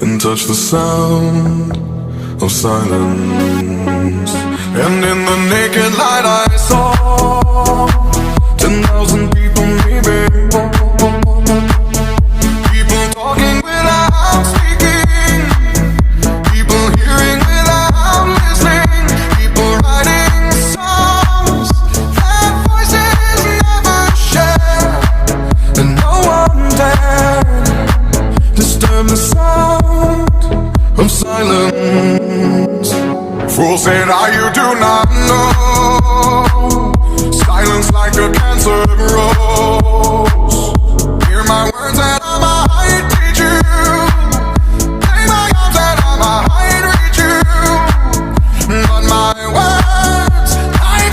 and touch the sound of silence. And in the naked light I saw 10,000 people, maybe. People talking without speaking, people hearing without listening, people writing songs that voices never share, and no one dared disturb the sound of silence. Fool said, you do not know. Silence like a cancer